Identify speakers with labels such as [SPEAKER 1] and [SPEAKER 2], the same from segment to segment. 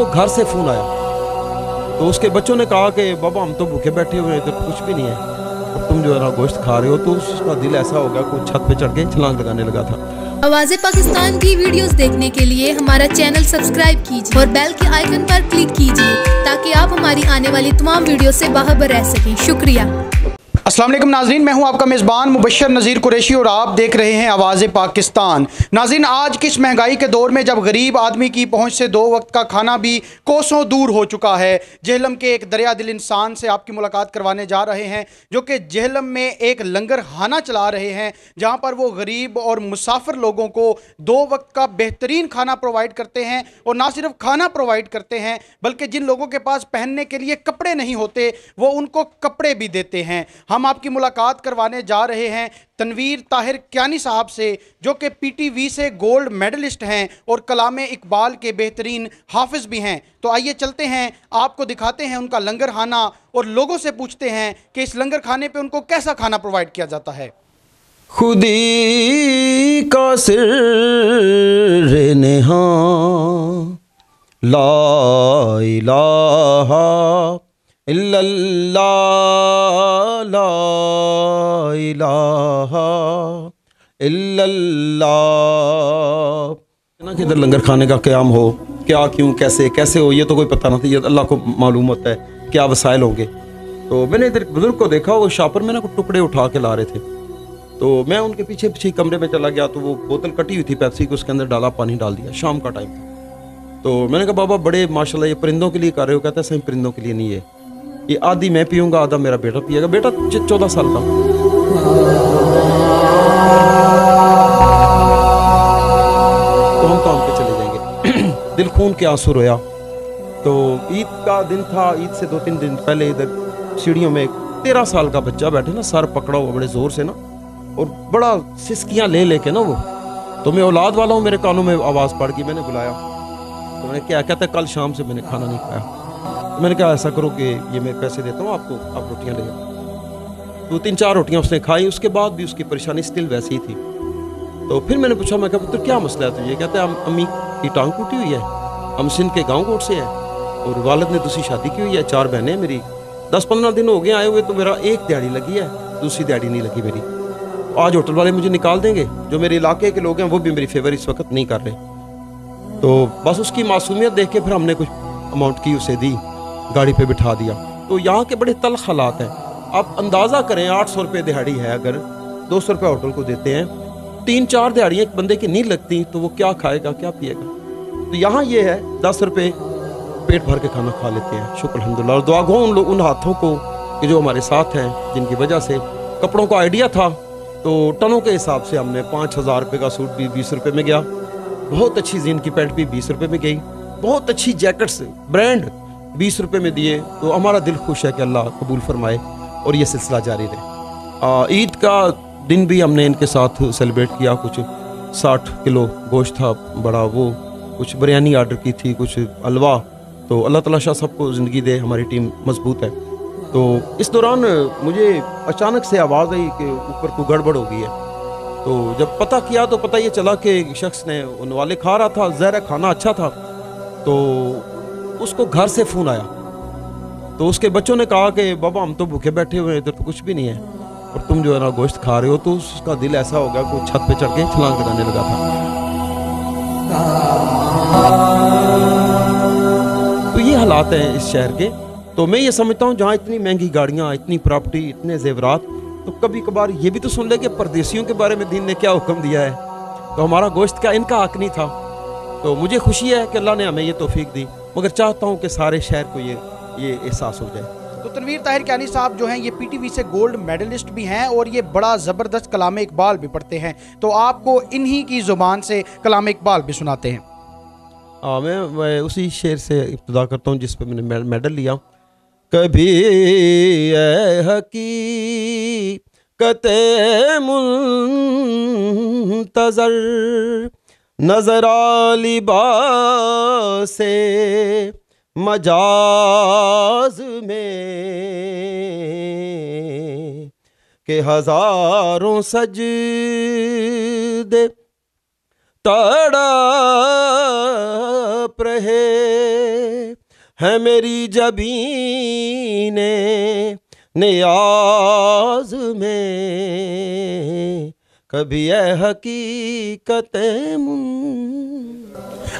[SPEAKER 1] उसको घर से फ़ोन आया तो उसके बच्चों ने कहा कि बाबा हम तो भूखे बैठे हुए हैं, तो कुछ भी नहीं है और तुम जो है ना गोश्त खा रहे हो। तो उसका दिल ऐसा हो गया, कोई छत पे चढ़ के छलांग लगाने लगा था।
[SPEAKER 2] आवाज़े पाकिस्तान की वीडियोस देखने के लिए हमारा चैनल सब्सक्राइब कीजिए और बेल के आइकन पर क्लिक कीजिए ताकि आप हमारी आने वाली तमाम वीडियो से बाखबर रह सकें। शुक्रिया।
[SPEAKER 3] अस्सलाम वालेकुम नाज़रीन, मैं हूं आपका मेज़बान मुबशर नज़ीर कुरैशी और आप देख रहे हैं आवाज़े पाकिस्तान। नाज़रीन, आज की इस महंगाई के दौर में जब गरीब आदमी की पहुंच से 2 वक्त का खाना भी कोसों दूर हो चुका है, जेहलम के एक दरिया दिल इंसान से आपकी मुलाकात करवाने जा रहे हैं जो कि जेहलम में एक लंगर खाना चला रहे हैं जहां पर वो गरीब और मुसाफिर लोगों को 2 वक्त का बेहतरीन खाना प्रोवाइड करते हैं। और ना सिर्फ खाना प्रोवाइड करते हैं बल्कि जिन लोगों के पास पहनने के लिए कपड़े नहीं होते वो उनको कपड़े भी देते हैं। हम आपकी मुलाकात करवाने जा रहे हैं तनवीर ताहिर कियानी साहब से जो कि PTV से गोल्ड मेडलिस्ट हैं और कलामे इकबाल के बेहतरीन हाफिज भी हैं। तो आइए चलते हैं, आपको दिखाते हैं उनका लंगर खाना और लोगों से पूछते हैं कि इस लंगर खाने पे उनको कैसा खाना प्रोवाइड किया जाता है।
[SPEAKER 1] खुदी का सिर नेहा ला इलाहा इल्लल्लाह ला इलाहा इल्लल्लाह। ना कि इधर लंगर खाने का क़याम हो, क्या क्यों कैसे कैसे हो ये तो कोई पता नहीं, ये अल्लाह को मालूम होता है क्या वसाइल होंगे। तो मैंने इधर बुजुर्ग को देखा, वो शापर में ना कुछ टुकड़े उठा के ला रहे थे, तो मैं उनके पीछे पीछे कमरे में चला गया। तो वो बोतल कटी हुई थी पेप्सी की, उसके अंदर डाला, पानी डाल दिया। शाम का टाइम था। तो मैंने कहा बाबा बड़े माशाल्लाह ये परिंदों के लिए कर रहे हो। कहता है सही परिंदों के लिए नहीं है, ये आधी मैं पीऊँगा आधा मेरा बेटा पिएगा। बेटा 14 साल का। तो हम काम पे चले जाएंगे। दिल खून के आंसू रोया। तो ईद का दिन था, ईद से 2-3 दिन पहले इधर सीढ़ियों में 13 साल का बच्चा बैठे ना, सर पकड़ा हुआ बड़े जोर से ना, और बड़ा सिसकियाँ ले लेके ना वो। तो मैं औलाद वाला हूँ, मेरे कानों में आवाज़ पड़ गई। मैंने बुलाया तो मैंने क्या कहता है कल शाम से मैंने खाना नहीं खाया। तो मैंने कहा ऐसा करो कि ये मैं पैसे देता हूँ आपको, आप रोटियाँ ले जाओ। तो 3-4 रोटियाँ उसने खाई, उसके बाद भी उसकी परेशानी स्टिल वैसी ही थी। तो फिर मैंने पूछा, मैं कहा पुत्र क्या मसला है तुझे? कहता है अम्मी की टांग टूटी हुई है, हम सिंध के गाँव कोट से हैं और वालिद ने दूसरी शादी की हुई है, 4 बहनें मेरी, 10-15 दिन हो गए आए हुए, तो मेरा एक दिहाड़ी लगी है, दूसरी दिहाड़ी नहीं लगी मेरी। आज होटल वाले मुझे निकाल देंगे। जो मेरे इलाके के लोग हैं वो भी मेरी फेवर इस वक्त नहीं कर रहे। तो बस उसकी मासूमियत देख के फिर हमने कुछ अमाउंट की उसे दी, गाड़ी पे बिठा दिया। तो यहाँ के बड़े तल्ख हालात हैं। आप अंदाज़ा करें 800 रुपये दिहाड़ी है, अगर 200 रुपये होटल को देते हैं, 3-4 दिहाड़ियाँ एक बंदे की नहीं लगती तो वो क्या खाएगा क्या पिएगा। तो यहाँ ये है 10 रुपये पेट भर के खाना खा लेते हैं, शुक्र अल्हम्दुलिल्लाह। और दुआ गो उन हाथों को कि जो हमारे साथ हैं, जिनकी वजह से कपड़ों का आइडिया था तो टनों के हिसाब से हमने 5000 रुपये का सूट भी 20 रुपये में गया, बहुत अच्छी जीन की पैंट भी 20 रुपये में गई, बहुत अच्छी जैकेट्स ब्रांड 20 रुपये में दिए। तो हमारा दिल खुश है कि अल्लाह कबूल फरमाए और ये सिलसिला जारी रहे। ईद का दिन भी हमने इनके साथ सेलिब्रेट किया। कुछ 60 किलो गोश्त था बड़ा, वो कुछ बिरयानी आर्डर की थी, कुछ हलवा। तो अल्लाह ताला शाह सबको ज़िंदगी दे, हमारी टीम मजबूत है। तो इस दौरान मुझे अचानक से आवाज़ आई कि ऊपर को गड़बड़ हो गई है। तो जब पता किया तो पता ये चला कि एक शख्स ने उन वाले खा रहा था, ज़हर खाना अच्छा था, तो उसको घर से फ़ोन आया। तो उसके बच्चों ने कहा कि बाबा हम तो भूखे बैठे हुए हैं, इधर तो कुछ भी नहीं है और तुम जो है ना गोश्त खा रहे हो। तो उसका दिल ऐसा हो गया, कोई छत पे चढ़ के छलांग लगाने लगा था। तो ये हालात हैं इस शहर के। तो मैं ये समझता हूँ जहाँ इतनी महंगी गाड़ियाँ, इतनी प्रॉपर्टी, इतने जेवरात, तो कभी कभार ये भी तो सुन ले कि परदेशियों के बारे में दीन ने क्या हुक्म दिया है। तो हमारा गोश्त का इनका हक नहीं था। तो मुझे खुशी है कि अल्लाह ने हमें ये तौफीक दी, मगर चाहता हूँ कि सारे शहर को ये एहसास हो जाए।
[SPEAKER 3] तो तनवीर ताहिर कियानी साहब जो हैं ये PTV से गोल्ड मेडलिस्ट भी हैं और ये बड़ा ज़बरदस्त कलामे इकबाल भी पढ़ते हैं। तो आपको इन्हीं की ज़ुबान से कलामे इकबाल भी सुनाते हैं।
[SPEAKER 1] मैं उसी शेर से इब्तिदा करता हूँ जिस पे मैंने मेडल लिया। कभी ए हकीकते मुंतज़र नज़रा लिबासे मजाज में के हजारों सजदे तड़ा तड़प रहे हैं मेरी जबीने नियाज में, कभी ये हकीकत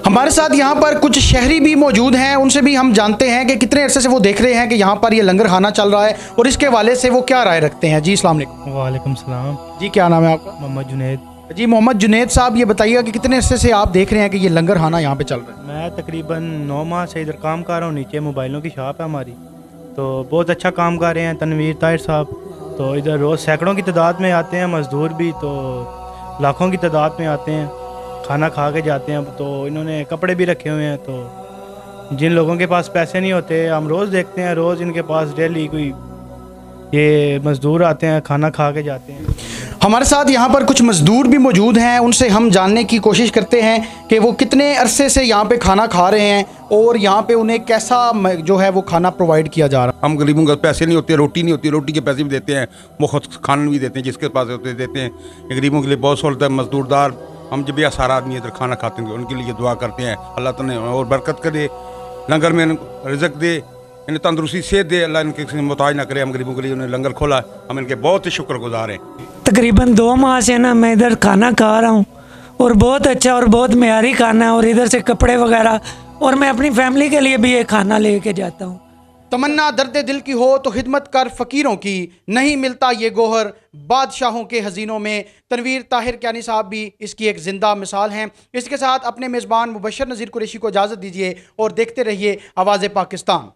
[SPEAKER 3] हमारे साथ यहाँ पर कुछ शहरी भी मौजूद हैं, उनसे भी हम जानते हैं कि कितने अरसे से वो देख रहे हैं कि यहाँ पर ये लंगर खाना चल रहा है और इसके हवाले से वो क्या राय रखते हैं। जी अस्सलाम वालेकुम।
[SPEAKER 4] वालेकुम सलाम
[SPEAKER 3] जी, क्या नाम है आपका?
[SPEAKER 4] मोहम्मद जुनैद।
[SPEAKER 3] जी मोहम्मद जुनैद साहब, ये बताइएगा कि कितने अरसे से आप देख रहे हैं कि ये लंगर खाना यहाँ पे चल रहा है?
[SPEAKER 4] मैं तकरीबन 9 माह से इधर काम कर रहा हूँ। नीचे मोबाइलों की शॉप है हमारी, तो बहुत अच्छा काम कर रहे हैं तनवीर ताहिर साहब। तो इधर रोज़ सैकड़ों की तादाद में आते हैं मज़दूर भी, तो लाखों की तादाद में आते हैं, खाना खा के जाते हैं। तो इन्होंने कपड़े भी रखे हुए हैं, तो जिन लोगों के पास पैसे नहीं होते, हम रोज़ देखते हैं, रोज़ इनके पास डेली कोई ये मज़दूर आते हैं, खाना खा के जाते हैं।
[SPEAKER 3] हमारे साथ यहाँ पर कुछ मज़दूर भी मौजूद हैं, उनसे हम जानने की कोशिश करते हैं कि वो कितने अरसे से यहाँ पे खाना खा रहे हैं और यहाँ पे उन्हें कैसा जो है वो खाना प्रोवाइड किया जा रहा है।
[SPEAKER 5] हम गरीबों के पैसे नहीं होते, रोटी नहीं होती, रोटी के पैसे भी देते हैं, मुफ्त खाना भी देते हैं, जिसके पास होते देते हैं। ये गरीबों के लिए बहुत सहूलत है। मजदूरदार हम जब भी सारा आदमी इधर खाना खाते हैं उनके लिए दुआ करते हैं, अल्लाह ताला और बरकत करे, लंगर में रिज़्क़ दे, इन्हें तंदुरुस्ती सेहत दे, अल्लाह इनके मोहताज ना करे। हम गरीबों के लिए उन्हें लंगर खोला, हम इनके बहुत ही शुक्रगुजार हैं।
[SPEAKER 6] तकरीबन 2 माह से ना मैं इधर खाना खा रहा हूँ और बहुत अच्छा और बहुत मेयारी खाना है, और इधर से कपड़े वगैरह, और मैं अपनी फैमिली के लिए भी ये खाना लेके जाता हूँ।
[SPEAKER 3] तमन्ना दर्द दिल की हो तो खिदमत कर फ़कीरों की, नहीं मिलता ये गोहर बादशाहों के हज़ीनों में। तनवीर ताहिर क्यानी साहब भी इसकी एक ज़िंदा मिसाल हैं। इसके साथ अपने मेज़बान मुबशर नज़ीर कुरैशी को इजाज़त दीजिए और देखते रहिए आवाज़ पाकिस्तान।